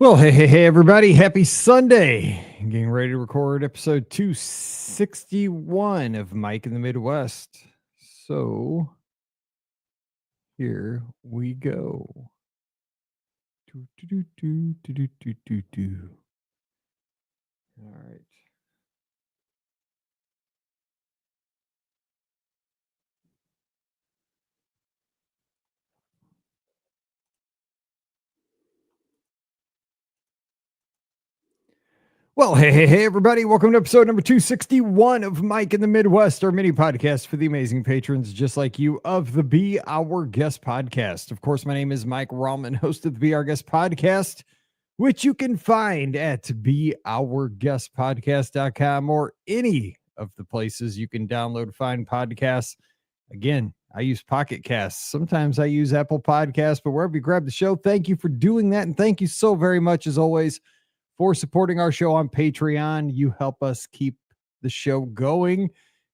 Well, hey, everybody. Happy Sunday. Getting ready to record episode 261 of Mike in the Midwest. So here we go. Do, do, do, do, do, do, do, do, do. All right. Well, hey, everybody. Welcome to episode number 261 of Mike in the Midwest, our mini podcast for the amazing patrons just like you of the Be Our Guest podcast. Of course, my name is Mike Rallman, host of the Be Our Guest podcast, which you can find at beourguestpodcast.com or any of the places you can download find podcasts. Again, I use Pocket Casts. Sometimes I use Apple Podcasts, but wherever you grab the show, thank you for doing that. And thank you so very much, as always, for supporting our show on Patreon. You help us keep the show going,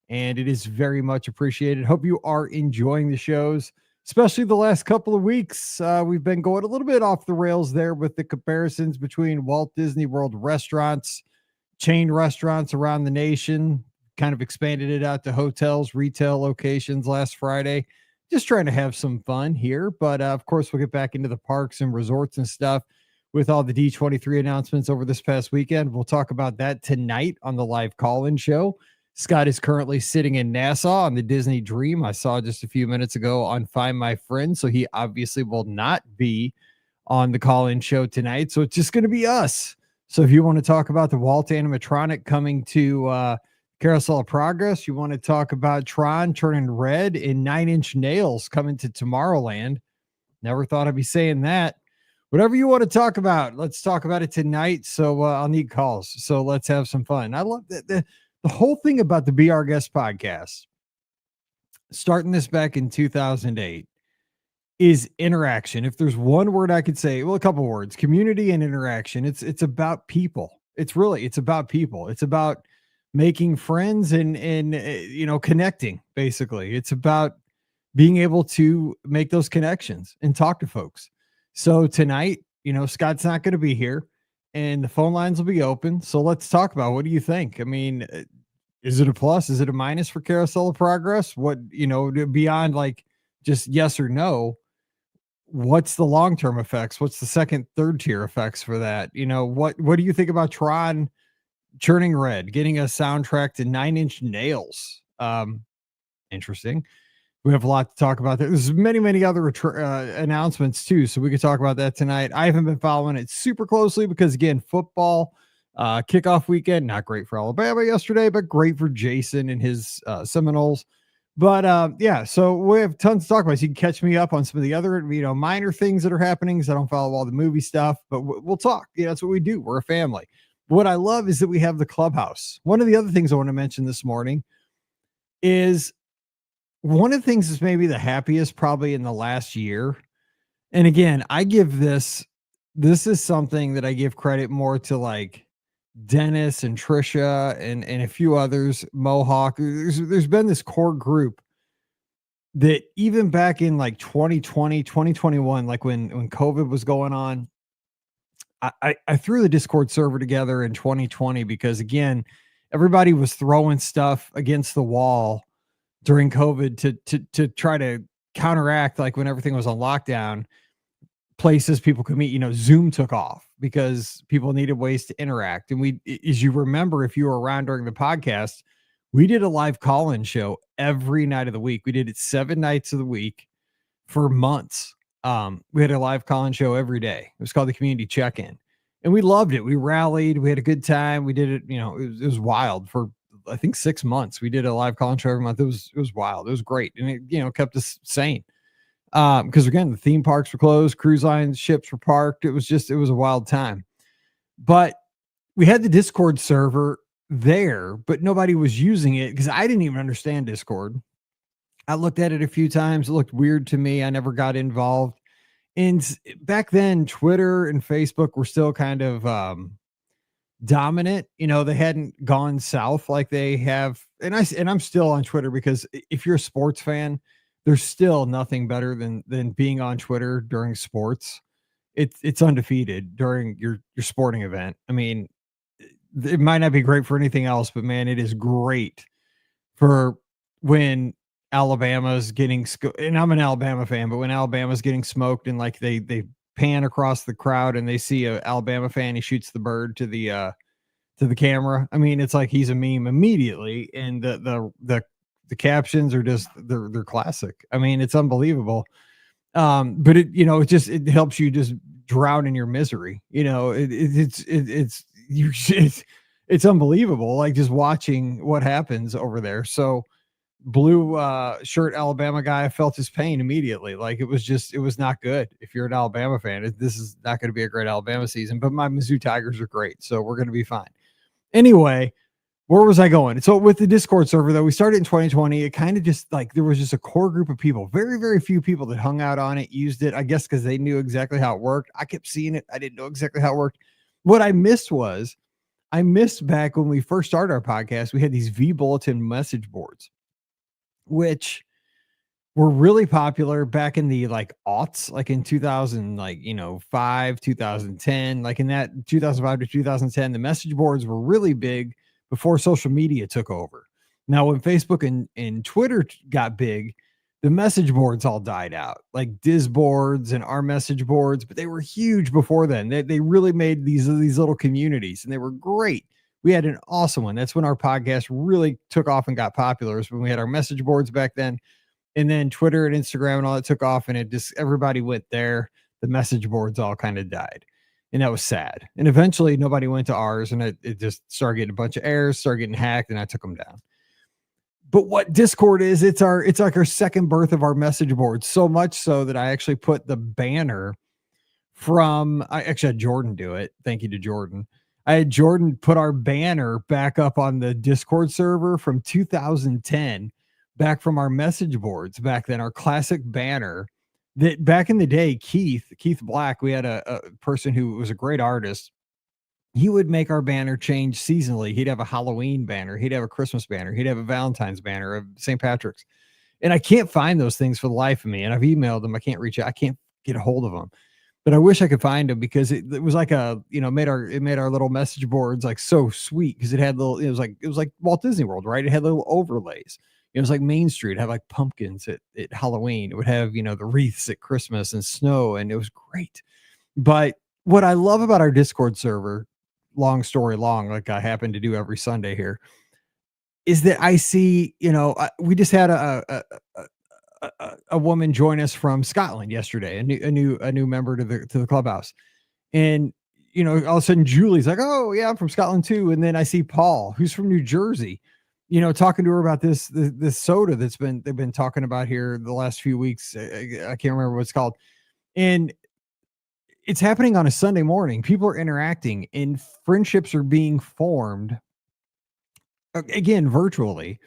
and it is very much appreciated. Hope you are enjoying the shows, especially the last couple of weeks. We've been going a little bit off the rails there with the comparisons between Walt Disney World restaurants, chain restaurants around the nation, kind of expanded it out to hotels, retail locations last Friday. Just trying to have some fun here. But of course, we'll get back into the parks and resorts and stuff with all the D23 announcements over this past weekend. We'll talk about that tonight on the live call-in show. Scott is currently sitting in Nassau on the Disney Dream. I saw just a few minutes ago on Find My Friend, so he obviously will not be on the call-in show tonight. So it's just going to be us. So if you want to talk about the Walt animatronic coming to Carousel of Progress, you want to talk about Tron turning red and 9 Inch Nails coming to Tomorrowland. Never thought I'd be saying that. Whatever you want to talk about, let's talk about it tonight. So I'll need calls. So let's have some fun. I love that the whole thing about the Be Our Guest podcast, starting this back in 2008, is interaction. If there's one word I could say, well, a couple words: community and interaction. It's about people. It's about people. It's about making friends and connecting. Basically, it's about being able to make those connections and talk to folks. So tonight, Scott's not going to be here and the phone lines will be open. So let's talk about, what do you think? I mean, is it a plus? Is it a minus for Carousel of Progress? What, beyond like just yes or no, what's the long-term effects? What's the second, third tier effects for that? What do you think about Tron churning red, getting a soundtrack to 9 Inch Nails? Interesting. We have a lot to talk about. There's many other announcements too, so we could talk about that tonight. I haven't been following it super closely because, again, football kickoff weekend, not great for Alabama yesterday, but great for Jason and his Seminoles. But yeah, so we have tons to talk about. So you can catch me up on some of the other minor things that are happening, because I don't follow all the movie stuff, but we'll talk. That's what we do. We're a family. What I love is that we have the clubhouse. One of the other things I want to mention this morning is, one of the things that's maybe the happiest probably in the last year. And again, I give this is something that I give credit more to, like Dennis and Trisha and a few others, Mohawk. There's been this core group that even back in like 2020, 2021, like when COVID was going on, I threw the Discord server together in 2020 because, again, everybody was throwing stuff against the wall during COVID to try to counteract, like when everything was on lockdown, places people could meet. Zoom took off because people needed ways to interact. And we, as you remember, if you were around during the podcast, we did a live call-in show every night of the week. We did it 7 nights of the week for months. We had a live call-in show every day. It was called the Community Check-In, and we loved it. We rallied. We had a good time. We did it. It was wild for, I think, 6 months. We did a live call-in show every month. It was wild. It was great. And it, kept us sane. Because again, the theme parks were closed, cruise lines, ships were parked. It was a wild time. But we had the Discord server there, but nobody was using it because I didn't even understand Discord. I looked at it a few times. It looked weird to me. I never got involved. And back then, Twitter and Facebook were still kind of dominant. They hadn't gone south like they have. And I'm still on Twitter because if you're a sports fan, there's still nothing better than being on Twitter during sports. it's undefeated during your sporting event. I mean, it might not be great for anything else, but man, it is great for when Alabama's getting and I'm an Alabama fan, but when Alabama's getting smoked and like they pan across the crowd and they see a Alabama fan, he shoots the bird to the camera. I mean, it's like he's a meme immediately, and the captions are just they're classic. I mean, it's unbelievable. But it helps you just drown in your misery. It's unbelievable, like just watching what happens over there. So blue shirt Alabama guy, I felt his pain immediately. Like it was not good. If you're an Alabama fan, this is not going to be a great Alabama season, but my Mizzou Tigers are great, so we're going to be fine. Anyway, where was I going? So with the Discord server, though, we started in 2020. It kind of just like there was just a core group of people, very, very few people that hung out on it, used it, I guess, because they knew exactly how it worked. I kept seeing it. I didn't know exactly how it worked. What I missed back when we first started our podcast, we had these V Bulletin message boards, which were really popular back in the like aughts, like in 2000, 5, 2010, like in that 2005 to 2010, the message boards were really big before social media took over. Now, when Facebook and Twitter got big, the message boards all died out, like Diz boards and our message boards, but they were huge before then. They really made these little communities, and they were great. We had an awesome one. That's when our podcast really took off and got popular, is when we had our message boards back then. And then Twitter and Instagram and all that took off, and it just everybody went there. The message boards all kind of died, and that was sad. And eventually nobody went to ours, and it just started getting a bunch of errors, started getting hacked, and I took them down. But what Discord is, it's like our second birth of our message board, so much so that I actually put the banner I actually had Jordan do it. Thank you to Jordan. I had Jordan put our banner back up on the Discord server from 2010, back from our message boards back then, our classic banner that back in the day, Keith Black, we had a person who was a great artist. He would make our banner change seasonally. He'd have a Halloween banner. He'd have a Christmas banner. He'd have a Valentine's banner of St. Patrick's. And I can't find those things for the life of me. And I've emailed them. I can't reach out. I can't get a hold of them. But I wish I could find them, because it was like it made our little message boards like so sweet, because it was like Walt Disney World, right? It had little overlays. It was like Main Street, had like pumpkins at Halloween. It would have, the wreaths at Christmas and snow, and it was great. But what I love about our Discord server, long story long, like I happen to do every Sunday here, is that I see, we just had a woman join us from Scotland yesterday, a new member to the clubhouse. And, all of a sudden Julie's like, "Oh yeah, I'm from Scotland too." And then I see Paul, who's from New Jersey, talking to her about this soda they've been talking about here the last few weeks. I can't remember what it's called. And it's happening on a Sunday morning. People are interacting, and friendships are being formed, again, virtually,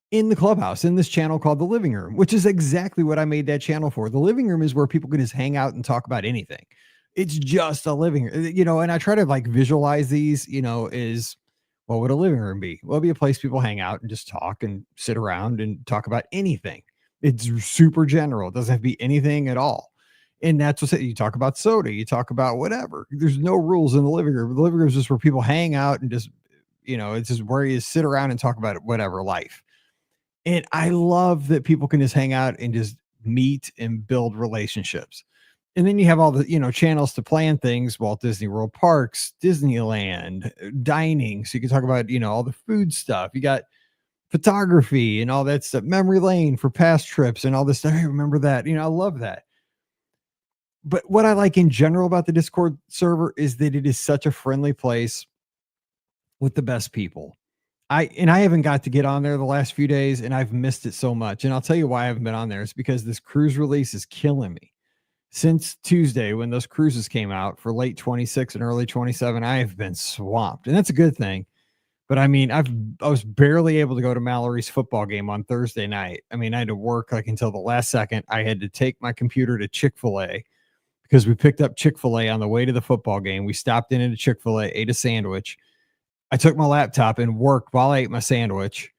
in the clubhouse, in this channel called The Living Room, which is exactly what I made that channel for. The Living Room is where people can just hang out and talk about anything. It's just a living room, and I try to like visualize these, is what would a living room be? Well, it'd be a place people hang out and just talk and sit around and talk about anything. It's super general. It doesn't have to be anything at all. And that's what you talk about soda, you talk about whatever. There's no rules in the living room. The living room is just where people hang out and just, it's just where you sit around and talk about whatever life. And I love that people can just hang out and just meet and build relationships. And then you have all the, channels to plan things, Walt Disney World parks, Disneyland, dining. So you can talk about, all the food stuff. You got photography and all that stuff, memory lane for past trips and all this stuff. I remember that, I love that. But what I like in general about the Discord server is that it is such a friendly place with the best people. I haven't got to get on there the last few days, and I've missed it so much. And I'll tell you why I haven't been on there. It's because this cruise release is killing me. Since Tuesday, when those cruises came out for late 26 and early 27, I have been swamped, and that's a good thing. But I mean, I was barely able to go to Mallory's football game on Thursday night. I mean, I had to work like until the last second. I had to take my computer to Chick-fil-A, because we picked up Chick-fil-A on the way to the football game. We stopped in at a Chick-fil-A, ate a sandwich. I took my laptop and worked while I ate my sandwich,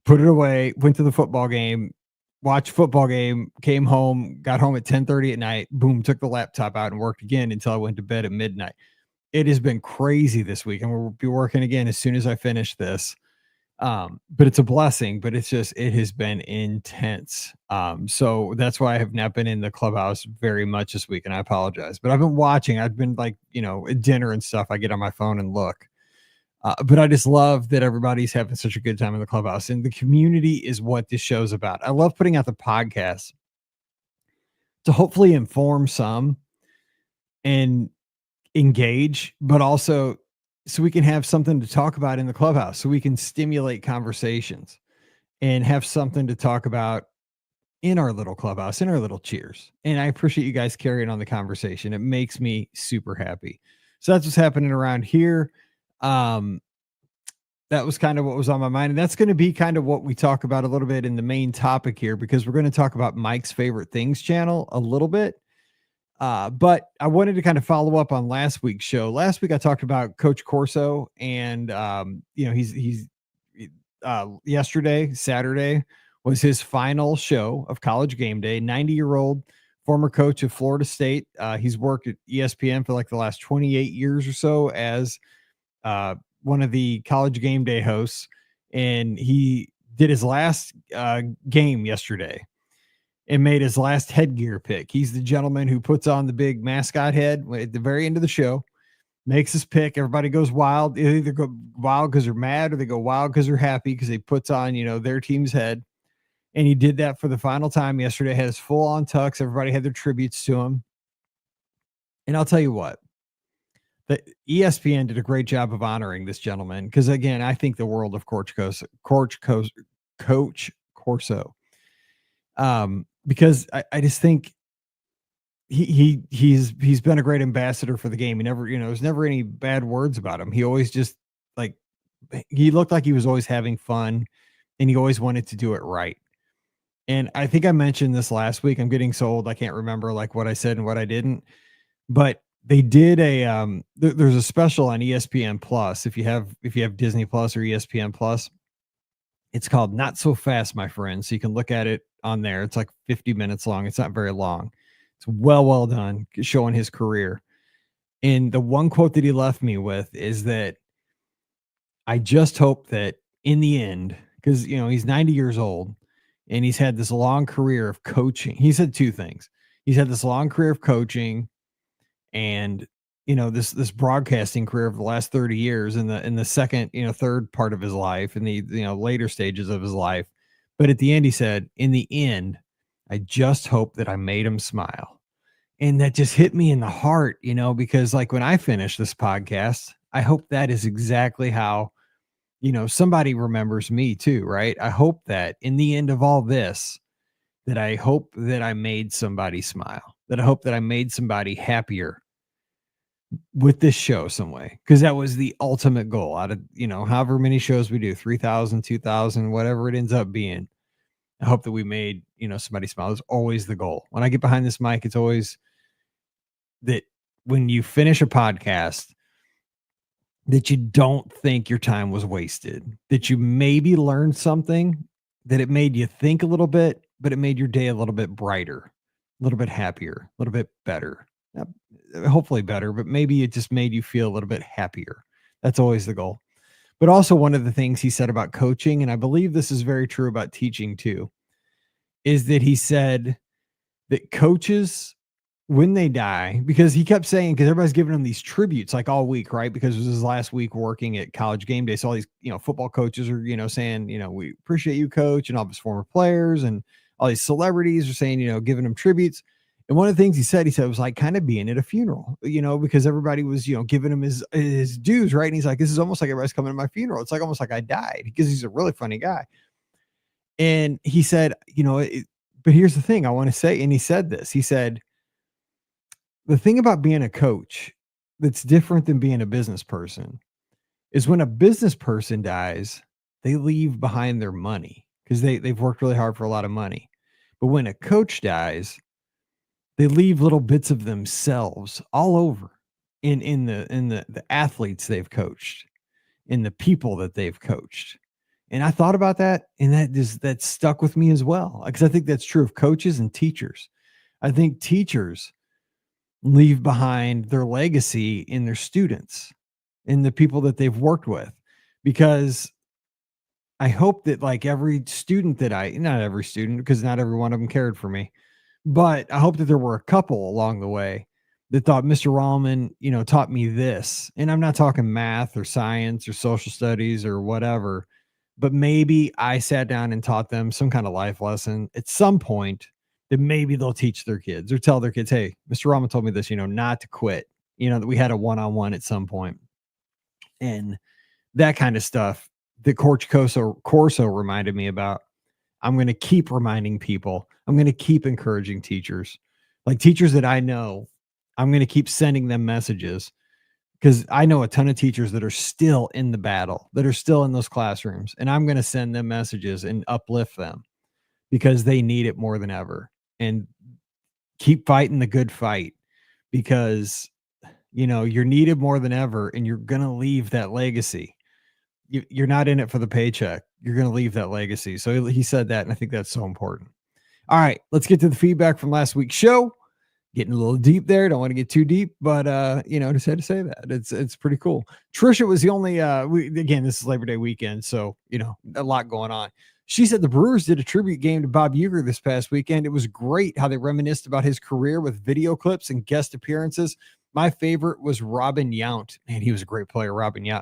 put it away, went to the football game, watched football game, came home, got home at 10:30 at night, boom, took the laptop out and worked again until I went to bed at midnight. It has been crazy this week, and we'll be working again as soon as I finish this. But it's a blessing, but it has been intense. So that's why I have not been in the clubhouse very much this week, and I apologize. But I've been watching. I've been like, at dinner and stuff. I get on my phone and look. But I just love that everybody's having such a good time in the clubhouse, and the community is what this show's about. I love putting out the podcast to hopefully inform some and engage, but also so we can have something to talk about in the clubhouse, so we can stimulate conversations and have something to talk about in our little clubhouse, in our little cheers. And I appreciate you guys carrying on the conversation. It makes me super happy. So that's what's happening around here. Um, that was kind of what was on my mind. And that's going to be kind of what we talk about a little bit in the main topic here, because we're going to talk about Mike's Favorite Things channel a little bit. But I wanted to kind of follow up on last week's show. Last week I talked about Coach Corso, and he's yesterday, Saturday, was his final show of College Game Day. 90-year-old former coach of Florida State. He's worked at ESPN for like the last 28 years or so as one of the College Game Day hosts, and he did his last game yesterday and made his last headgear pick. He's the gentleman who puts on the big mascot head at the very end of the show, makes his pick. Everybody goes wild. They either go wild because they're mad, or they go wild because they're happy because he puts on, their team's head. And he did that for the final time yesterday, had his full on tux. Everybody had their tributes to him. And I'll tell you what, the ESPN did a great job of honoring this gentleman, because again, I think the world of Coach Corso. Because I just think he's been a great ambassador for the game. He never, there's never any bad words about him. He always just he looked like he was always having fun, and he always wanted to do it right. And I think I mentioned this last week. I'm getting so old, I can't remember like what I said and what I didn't. But they did there's a special on ESPN Plus. If you have Disney Plus or ESPN Plus, it's called Not So Fast, My Friend. So you can look at it on there. It's like 50 minutes long. It's not very long. It's well done, showing his career. And the one quote that he left me with is that I just hope that in the end, because, he's 90 years old and he's had this long career of coaching. He said two things. He's had this long career of coaching and, this broadcasting career of the last 30 years in the second, third part of his life, in the, later stages of his life. But at the end, he said, in the end, I just hope that I made him smile. And that just hit me in the heart, because like when I finish this podcast, I hope that is exactly how, somebody remembers me too, right? I hope that in the end of all this, that I hope that I made somebody smile, that I hope that I made somebody happier with this show some way, because that was the ultimate goal out of, however many shows we do, 3,000, 2,000, whatever it ends up being. I hope that we made, somebody smile. It's always the goal. When I get behind this mic, it's always that when you finish a podcast, that you don't think your time was wasted, that you maybe learned something, that it made you think a little bit, but it made your day a little bit brighter, a little bit happier, a little bit better. Hopefully better, but maybe it just made you feel a little bit happier. That's always the goal. But also one of the things he said about coaching, and I believe this is very true about teaching too, is that he said that coaches, when they die, because he kept saying, because everybody's giving him these tributes like all week, right? Because it was his last week working at College Game Day. So all these, football coaches are, saying, we appreciate you, coach, and all of his former players, and all these celebrities are saying, giving him tributes. And one of the things he said it was like kind of being at a funeral, because everybody was, giving him his dues, right? And he's like, this is almost like everybody's coming to my funeral. It's like almost like I died, because he's a really funny guy. And he said, but here's the thing I want to say. And he said this, he said, the thing about being a coach that's different than being a business person is when a business person dies, they leave behind their money because they've worked really hard for a lot of money. But when a coach dies, they leave little bits of themselves all over in the athletes they've coached, in the people that they've coached, And I thought about that, and that stuck with me as well, because I think that's true of coaches and teachers. I think teachers leave behind their legacy in their students, in the people that they've worked with, because I hope that like every student that not every student, because not every one of them cared for me, but I hope that there were a couple along the way that thought Mr. Rallman, taught me this. And I'm not talking math or science or social studies or whatever, but maybe I sat down and taught them some kind of life lesson at some point that maybe they'll teach their kids or tell their kids, hey, Mr. Rallman told me this, not to quit, that we had a one-on-one at some point. And that kind of stuff that Coach Corso reminded me about. I'm going to keep reminding people. I'm going to keep encouraging teachers, like teachers that I know. I'm going to keep sending them messages, because I know a ton of teachers that are still in the battle, that are still in those classrooms. And I'm going to send them messages and uplift them, because they need it more than ever. And keep fighting the good fight, because, you're needed more than ever, and you're going to leave that legacy. You're not in it for the paycheck. You're going to leave that legacy. So he said that, and I think that's so important. All right, let's get to the feedback from last week's show. Getting a little deep there. Don't want to get too deep, but just had to say that it's pretty cool. Trisha was the only again, this is Labor Day weekend, so a lot going on. She said the Brewers did a tribute game to Bob Uecker this past weekend. It was great how they reminisced about his career with video clips and guest appearances. My favorite was Robin Yount. Man, he was a great player, Robin Yount.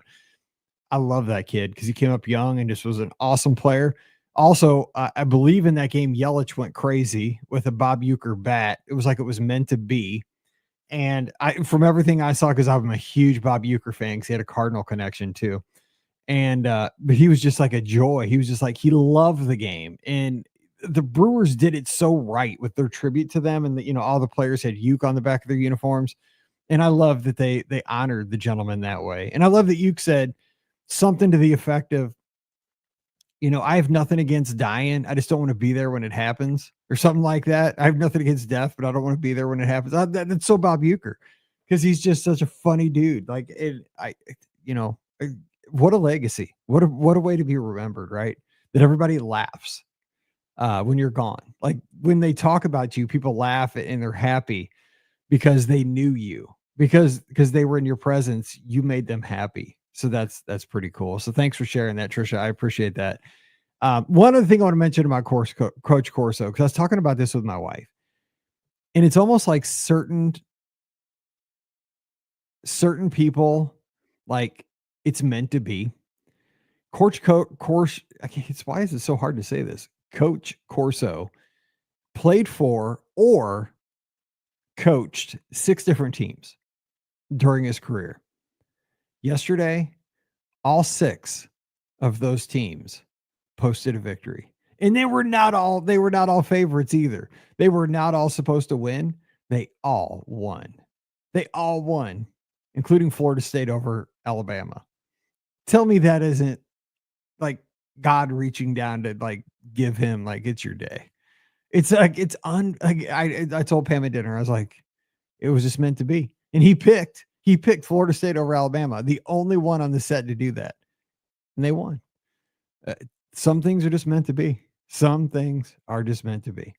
I love that kid because he came up young and just was an awesome player. Also, I believe in that game, Yelich went crazy with a Bob Uecker bat. It was like it was meant to be. And from everything I saw, because I'm a huge Bob Uecker fan, because he had a Cardinal connection too. And but he was just like a joy. He was just like, he loved the game. And the Brewers did it so right with their tribute to them. And all the players had Ueck on the back of their uniforms. And I love that they honored the gentleman that way. And I love that Ueck said something to the effect of, I have nothing against dying. I just don't want to be there when it happens, or something like that. I have nothing against death, but I don't want to be there when it happens. That's so Bob Uecker, because he's just such a funny dude. Like what a legacy. What a way to be remembered, right? That everybody laughs when you're gone. Like when they talk about you, people laugh and they're happy because they knew you, because they were in your presence. You made them happy. So that's pretty cool. So thanks for sharing that, Trisha. I appreciate that. One other thing I want to mention about Coach Corso, because I was talking about this with my wife, and it's almost like certain people, like it's meant to be. Coach Corso, why is it so hard to say this? Coach Corso played for or coached 6 different teams during his career. Yesterday, all 6 of those teams posted a victory. And they were not all favorites either. They were not all supposed to win. They all won. Including Florida State over Alabama. Tell me that isn't like God reaching down to like give him like it's your day. It's like I told Pam at dinner, I was like, it was just meant to be. And he picked Florida State over Alabama, the only one on the set to do that. And they won. Some things are just meant to be. Some things are just meant to be.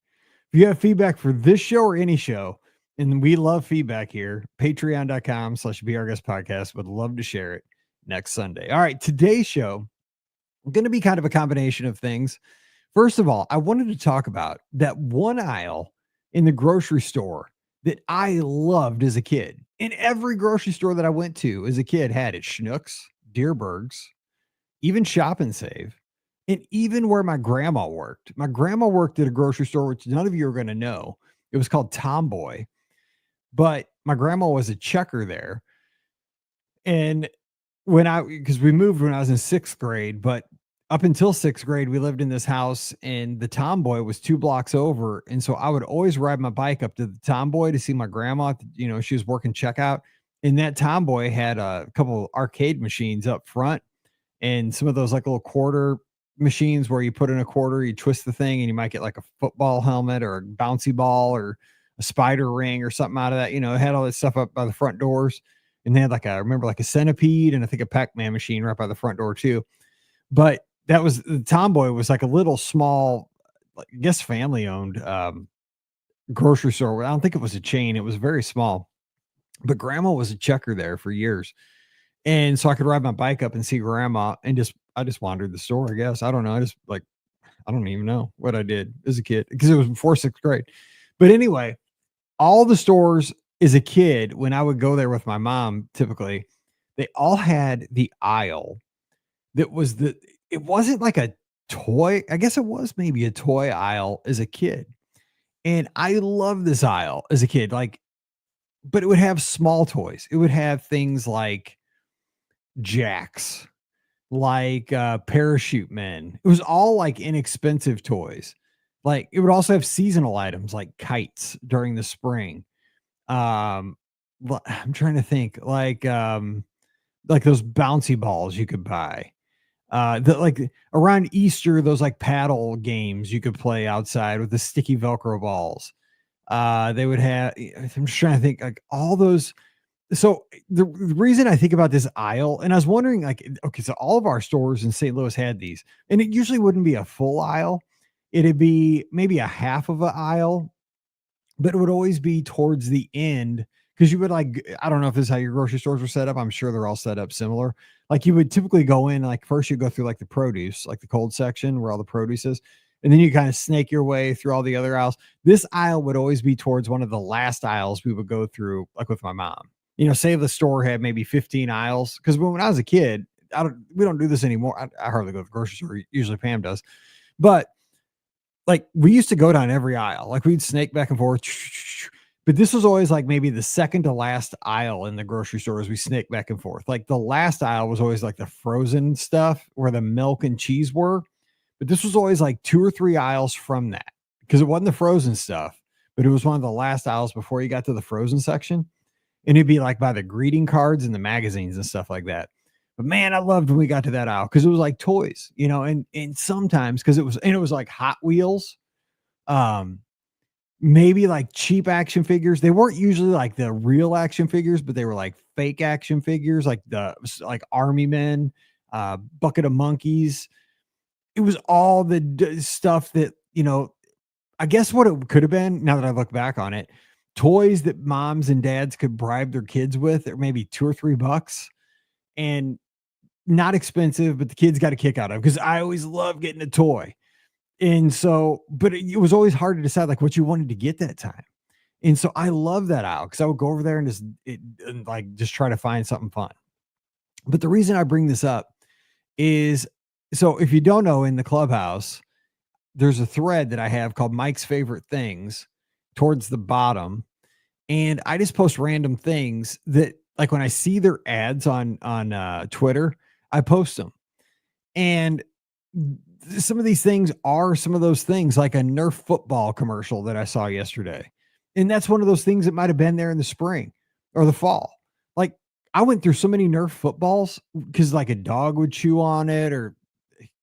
If you have feedback for this show or any show, and we love feedback here, patreon.com/BRGS podcast. Would love to share it next Sunday. All right. Today's show, going to be kind of a combination of things. First of all, I wanted to talk about that one aisle in the grocery store that I loved as a kid. In every grocery store that I went to as a kid had it. Schnucks, Deerberg's, even Shop and Save, and even where my grandma worked. My grandma worked at a grocery store, which none of you are going to know. It was called Tomboy, but my grandma was a checker there. And because we moved when I was in 6th grade, but up until 6th grade, we lived in this house and the Tomboy was 2 blocks over. And so I would always ride my bike up to the Tomboy to see my grandma. She was working checkout, and that Tomboy had a couple arcade machines up front and some of those like little quarter machines where you put in a quarter, you twist the thing, and you might get like a football helmet or a bouncy ball or a spider ring or something out of that. It had all that stuff up by the front doors. And they had like a centipede and I think a Pac-Man machine right by the front door too. But that was the Tomboy was like a little small, like, I guess family owned grocery store. I don't think it was a chain. It was very small, but grandma was a checker there for years. And so I could ride my bike up and see grandma and I just wandered the store, I guess. I don't know. I don't even know what I did as a kid because it was before sixth grade. But anyway, all the stores as a kid, when I would go there with my mom, typically, they all had the aisle that was it wasn't like a toy. I guess it was maybe a toy aisle as a kid. And I loved this aisle as a kid. Like, but it would have small toys. It would have things like jacks, like parachute men. It was all like inexpensive toys. Like it would also have seasonal items like kites during the spring. I'm trying to think like those bouncy balls you could buy. Like around Easter, those like paddle games you could play outside with the sticky Velcro balls. They would have, I'm just trying to think like all those. So the reason I think about this aisle, and I was wondering, like, okay, so all of our stores in St. Louis had these, and it usually wouldn't be a full aisle. It'd be maybe a half of an aisle, but it would always be towards the end because you would like, I don't know if this is how your grocery stores were set up. I'm sure they're all set up similar. Like you would typically go in, like first you go through like the produce, like the cold section where all the produce is. And then you kind of snake your way through all the other aisles. This aisle would always be towards one of the last aisles we would go through, like with my mom. You know, say the store had maybe 15 aisles. Because when I was a kid, we don't do this anymore. I hardly go to the grocery store. Usually Pam does. But like we used to go down every aisle, like we'd snake back and forth. But this was always like maybe the second to last aisle in the grocery store as we snake back and forth. Like the last aisle was always like the frozen stuff where the milk and cheese were. But this was always like 2 or 3 aisles from that because it wasn't the frozen stuff, but it was one of the last aisles before you got to the frozen section. And it'd be like by the greeting cards and the magazines and stuff like that. But man, I loved when we got to that aisle because it was like toys, you know, and sometimes because it was like Hot Wheels, um, maybe like cheap action figures. They weren't usually like the real action figures, but they were like fake action figures, like like army men, bucket of monkeys. It was all the stuff that, you know, I guess what it could have been, now that I look back on it, toys that moms and dads could bribe their kids with, or maybe $2 or $3 and not expensive, but the kids got a kick out of because I always love getting a toy. And so, but it was always hard to decide like what you wanted to get that time. And so I love that aisle because I would go over there and like just try to find something fun. But the reason I bring this up is so if you don't know, in the clubhouse, there's a thread that I have called Mike's Favorite Things towards the bottom. And I just post random things that like when I see their ads on Twitter, I post them. And some of these things are some of those things like a Nerf football commercial that I saw yesterday. And that's one of those things that might have been there in the spring or the fall. Like I went through so many Nerf footballs because like a dog would chew on it or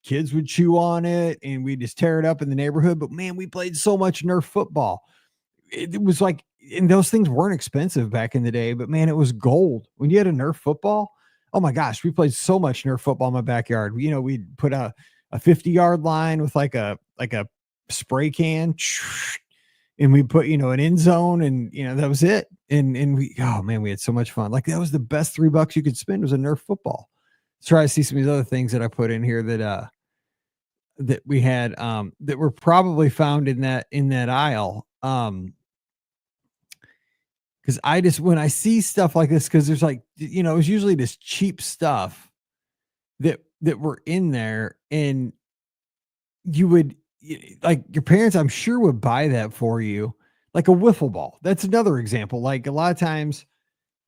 kids would chew on it and we just tear it up in the neighborhood. But man, we played so much Nerf football. It was like, and those things weren't expensive back in the day, but man, it was gold. When you had a Nerf football, oh my gosh, we played so much Nerf football in my backyard. You know, we'd put a 50-yard line with like a spray can and we put, you know, an end zone and, you know, that was it. And we, oh man, we had so much fun. Like that was the best $3 you could spend was a Nerf football. Let's try to see some of these other things that I put in here that we had, that were probably found in that aisle. Cause I just, when I see stuff like this, cause there's like, you know, it's usually this cheap stuff that were in there and you would like your parents, I'm sure would buy that for you. Like a wiffle ball. That's another example. Like a lot of times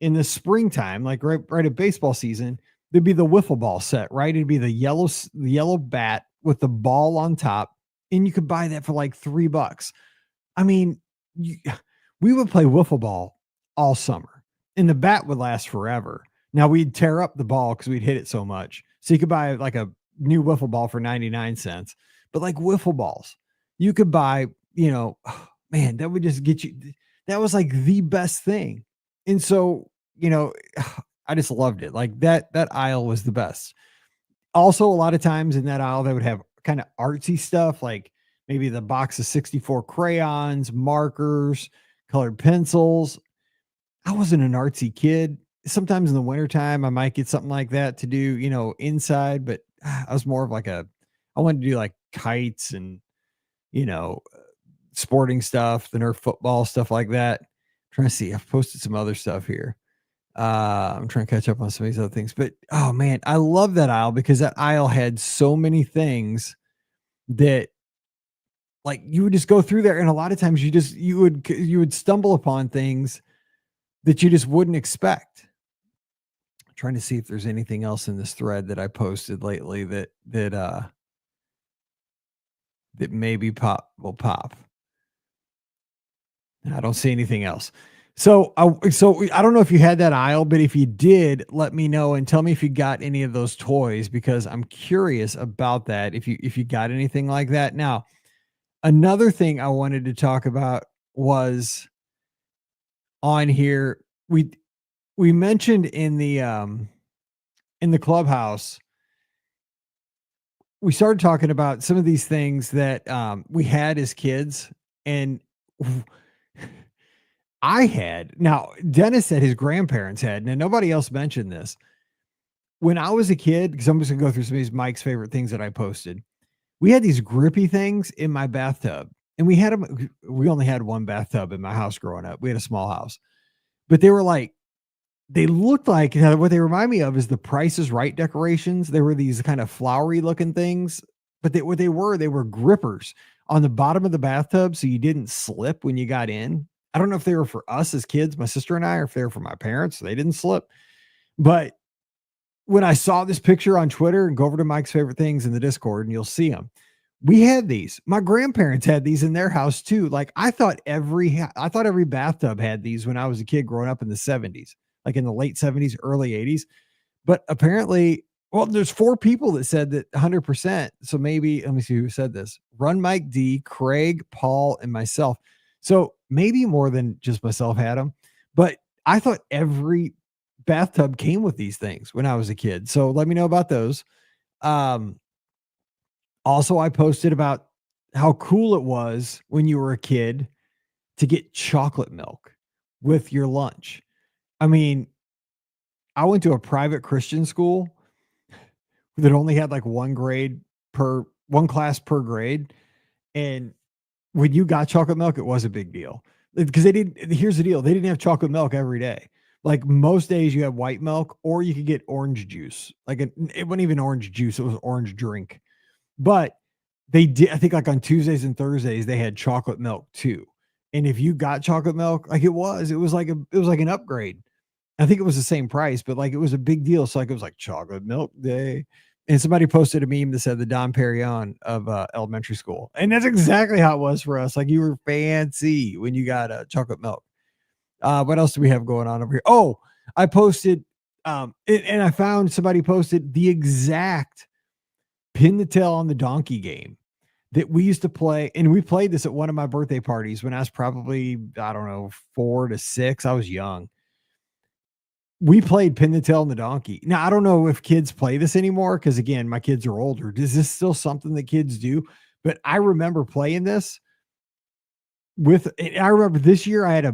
in the springtime, like right at baseball season, there'd be the wiffle ball set, right? It'd be the yellow bat with the ball on top. And you could buy that for like $3. I mean, we would play wiffle ball all summer and the bat would last forever. Now we'd tear up the ball because we'd hit it so much. So you could buy like a new wiffle ball for 99 cents, but like wiffle balls, you could buy, you know, man, that would just get you. That was like the best thing. And so, you know, I just loved it. Like that aisle was the best. also a lot of times in that aisle, they would have kind of artsy stuff, like maybe the box of 64 crayons, markers, colored pencils. I wasn't an artsy kid. Sometimes in the wintertime, I might get something like that to do, inside, but I was more of like I wanted to do like kites and, you know, sporting stuff, the Nerf football, stuff like that. Trying to see, I've posted some other stuff here. I'm trying to catch up on some of these other things, but oh man, I love that aisle because that aisle had so many things that like you would just go through there. And a lot of times you would stumble upon things that you just wouldn't expect. I'm trying to see if there's anything else in this thread that I posted lately that maybe will pop. I don't see anything else. So I don't know if you had that aisle, but if you did, let me know and tell me if you got any of those toys because I'm curious about that. If you got anything like that. Now, another thing I wanted to talk about was on here. We mentioned in the clubhouse, we started talking about some of these things that we had as kids, and I had. Now, Dennis said his grandparents had, and nobody else mentioned this. When I was a kid, because I'm just gonna go through some of these Mike's favorite things that I posted. We had these grippy things in my bathtub, and we had them. We only had one bathtub in my house growing up. We had a small house, but they looked like what they remind me of is the Price is Right decorations. They were these kind of flowery looking things, but they were grippers on the bottom of the bathtub so you didn't slip when you got in. I don't know if they were for us as kids, my sister and I, or if they were for my parents, so they didn't slip. But when I saw this picture on Twitter, and go over to Mike's favorite things in the Discord and you'll see them. We had these. My grandparents had these in their house too. Like I thought every bathtub had these when I was a kid growing up in the 70s, like in the late 70s, early 80s. But apparently, well, there's 4 people that said that 100%. So maybe let me see who said this. Run Mike D, Craig, Paul, and myself. So maybe more than just myself had them. But I thought every bathtub came with these things when I was a kid. So let me know about those. Um, Also, I posted about how cool it was when you were a kid to get chocolate milk with your lunch. I mean, I went to a private Christian school that only had like one class per grade. And when you got chocolate milk, it was a big deal because here's the deal. They didn't have chocolate milk every day. Like most days you have white milk or you could get orange juice. It wasn't even orange juice. It was orange drink, but they did. I think like on Tuesdays and Thursdays, they had chocolate milk too. And if you got chocolate milk, like it was like an upgrade. I think it was the same price, but like it was a big deal. So like it was like chocolate milk day. And somebody posted a meme that said the Dom Perignon of elementary school. And that's exactly how it was for us. Like you were fancy when you got chocolate milk. What else do we have going on over here? Oh, I posted and I found somebody posted the exact pin the tail on the donkey game that we used to play. And we played this at one of my birthday parties when I was probably, I don't know, 4 to 6. I was young. We played pin the tail on the donkey. Now, I don't know if kids play this anymore because, again, my kids are older. Is this still something that kids do? But I remember playing this I remember this year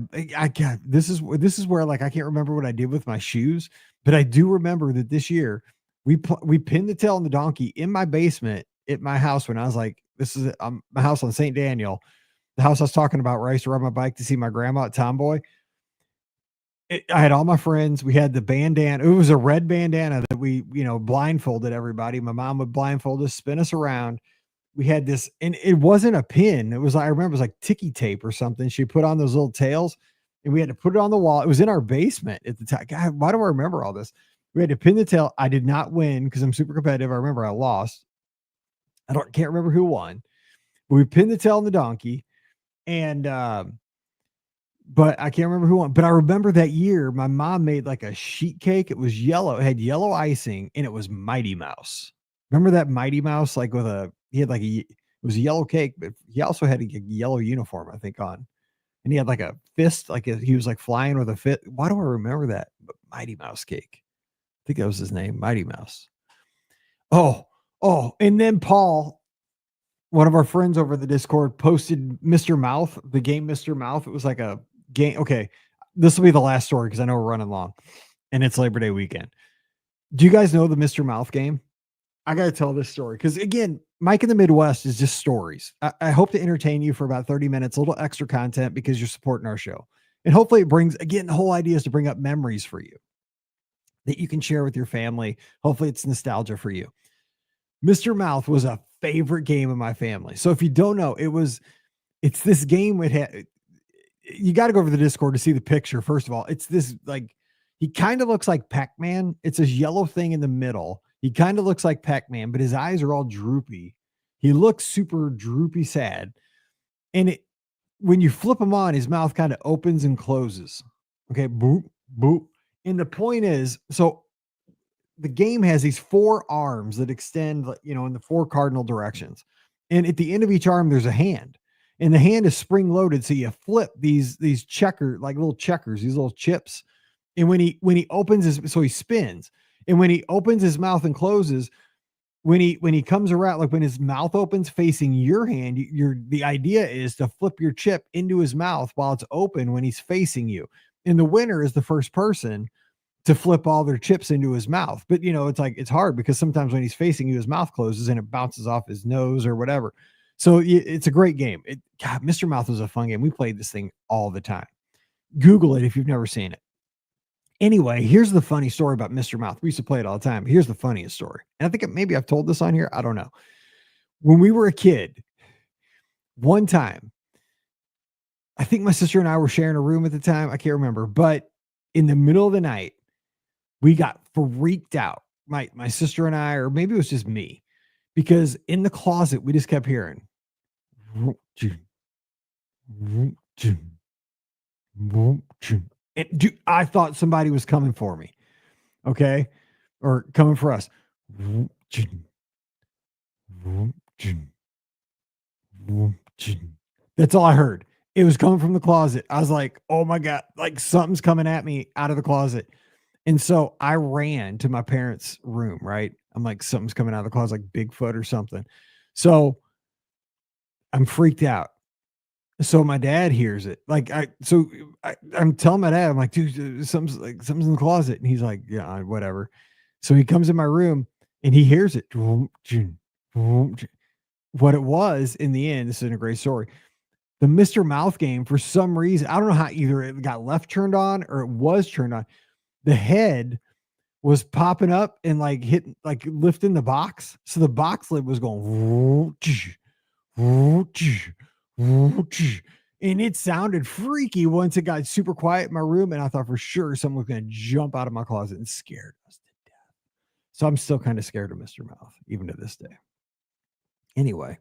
this is where like I can't remember what I did with my shoes, but I do remember that this year we pinned the tail on the donkey in my basement at my house when I was like, this is my house on St. Daniel, the house I was talking about where I used to ride my bike to see my grandma at Tomboy. I had all my friends. We had the bandana. It was a red bandana that we, blindfolded everybody. My mom would blindfold us, spin us around. We had this, and it wasn't a pin. It was, I remember it was like ticky tape or something. She put on those little tails and we had to put it on the wall. It was in our basement at the time. God, why do I remember all this? We had to pin the tail. I did not win because I'm super competitive. I remember I lost. Can't remember who won, but we pinned the tail on the donkey and, but I can't remember who won. But I remember that year, my mom made like a sheet cake. It was yellow. It had yellow icing, and it was Mighty Mouse. Remember that Mighty Mouse? It was a yellow cake, but he also had a yellow uniform, I think, on. And he had like a fist, he was like flying with a fit. Why do I remember that? But Mighty Mouse cake. I think that was his name, Mighty Mouse. And then Paul, one of our friends over the Discord, posted Mr. Mouth, the game Mr. Mouth. It was like a game. Okay, this will be the last story because I know we're running long, and it's Labor Day weekend. Do you guys know the Mr. Mouth game? I got to tell this story because, again, Mike in the Midwest is just stories. I hope to entertain you for about 30 minutes, a little extra content because you're supporting our show. And hopefully it brings, again, the whole idea is to bring up memories for you that you can share with your family. Hopefully it's nostalgia for you. Mr. Mouth was a favorite game of my family. So if you don't know, it's this game you got to go over the Discord to see the picture. First of all, it's this, like, he kind of looks like Pac-Man. It's this yellow thing in the middle. He kind of looks like Pac-Man, but his eyes are all droopy. He looks super droopy sad. And when you flip him on, his mouth kind of opens and closes. Okay, boop, boop. And the point is, so the game has these 4 arms that extend, in the 4 cardinal directions. And at the end of each arm, there's a hand. And the hand is spring loaded. So you flip these checker, like little checkers, these little chips. And when he opens so he spins. And when he opens his mouth and closes, when he comes around, like when his mouth opens facing your hand, the idea is to flip your chip into his mouth while it's open when he's facing you. And the winner is the first person to flip all their chips into his mouth. But it's hard because sometimes when he's facing you, his mouth closes and it bounces off his nose or whatever. So it's a great game. God, Mr. Mouth was a fun game. We played this thing all the time. Google it if you've never seen it. Anyway, here's the funny story about Mr. Mouth. We used to play it all the time. Here's the funniest story. And I think maybe I've told this on here. I don't know. When we were a kid, one time, I think my sister and I were sharing a room at the time. I can't remember. But in the middle of the night, we got freaked out. My sister and I, or maybe it was just me, because in the closet, we just kept hearing. I thought somebody was coming for me. Okay. Or coming for us. That's all I heard. It was coming from the closet. I was like, oh my God, like something's coming at me out of the closet. And so I ran to my parents' room, right? I'm like, something's coming out of the closet, like Bigfoot or something. So I'm freaked out. So my dad hears it. I'm telling my dad, I'm like, dude, something's in the closet. And he's like, yeah, whatever. So he comes in my room and he hears it. What it was in the end, this is a great story. The Mr. Mouth game, for some reason, I don't know how either it got left turned on or it was turned on. The head was popping up and lifting the box. So the box lid was going, and it sounded freaky once it got super quiet in my room. And I thought for sure someone was going to jump out of my closet and scared us to death. So I'm still kind of scared of Mr. Mouth, even to this day. Anyway,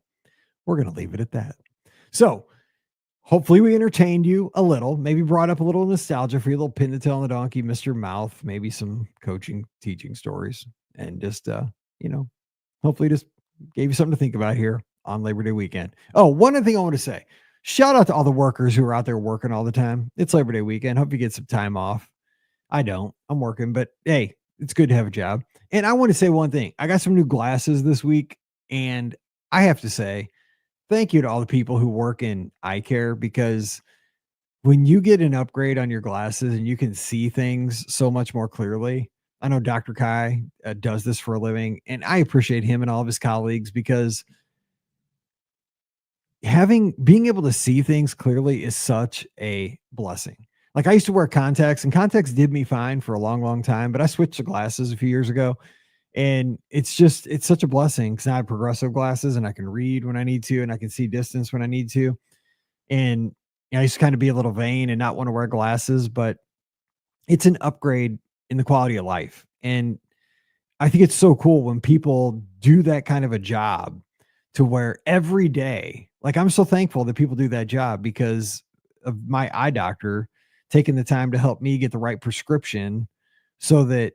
we're going to leave it at that. So hopefully we entertained you a little, maybe brought up a little nostalgia for you, a little pin the tail on the donkey, Mr. Mouth, maybe some coaching, teaching stories, and just, hopefully just gave you something to think about here on Labor Day weekend. Oh, one other thing I want to say, shout out to all the workers who are out there working all the time. It's Labor Day weekend. Hope you get some time off. I don't, I'm working, but hey, it's good to have a job. And I want to say one thing. I got some new glasses this week, and I have to say, thank you to all the people who work in eye care, because when you get an upgrade on your glasses and you can see things so much more clearly, I know Dr. Kai does this for a living, and I appreciate him and all of his colleagues, because being able to see things clearly is such a blessing. Like, I used to wear contacts, and contacts did me fine for a long, long time, but I switched to glasses a few years ago. And it's such a blessing because I have progressive glasses and I can read when I need to, and I can see distance when I need to. And I used to kind of be a little vain and not want to wear glasses, but it's an upgrade in the quality of life. And I think it's so cool when people do that kind of a job, to where every day, like, I'm so thankful that people do that job because of my eye doctor taking the time to help me get the right prescription, so that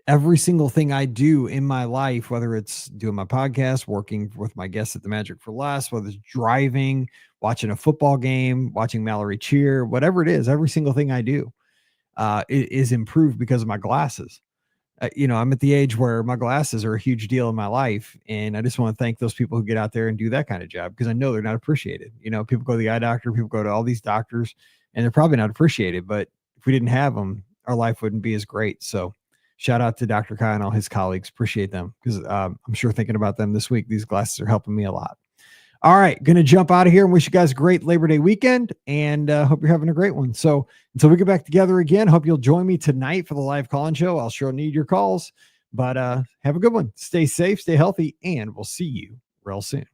every single thing I do in my life, whether it's doing my podcast, working with my guests at the Magic for Less, whether it's driving, watching a football game, watching Mallory cheer, whatever it is, every single thing I do is improved because of my glasses. I'm at the age where my glasses are a huge deal in my life. And I just want to thank those people who get out there and do that kind of job, because I know they're not appreciated. People go to the eye doctor, people go to all these doctors, and they're probably not appreciated. But if we didn't have them, our life wouldn't be as great. So shout out to Dr. Kai and all his colleagues. Appreciate them, because I'm sure thinking about them this week, these glasses are helping me a lot. All right, going to jump out of here and wish you guys a great Labor Day weekend, and hope you're having a great one. So until we get back together again, hope you'll join me tonight for the live call-in show. I'll sure need your calls, but have a good one. Stay safe, stay healthy, and we'll see you real soon.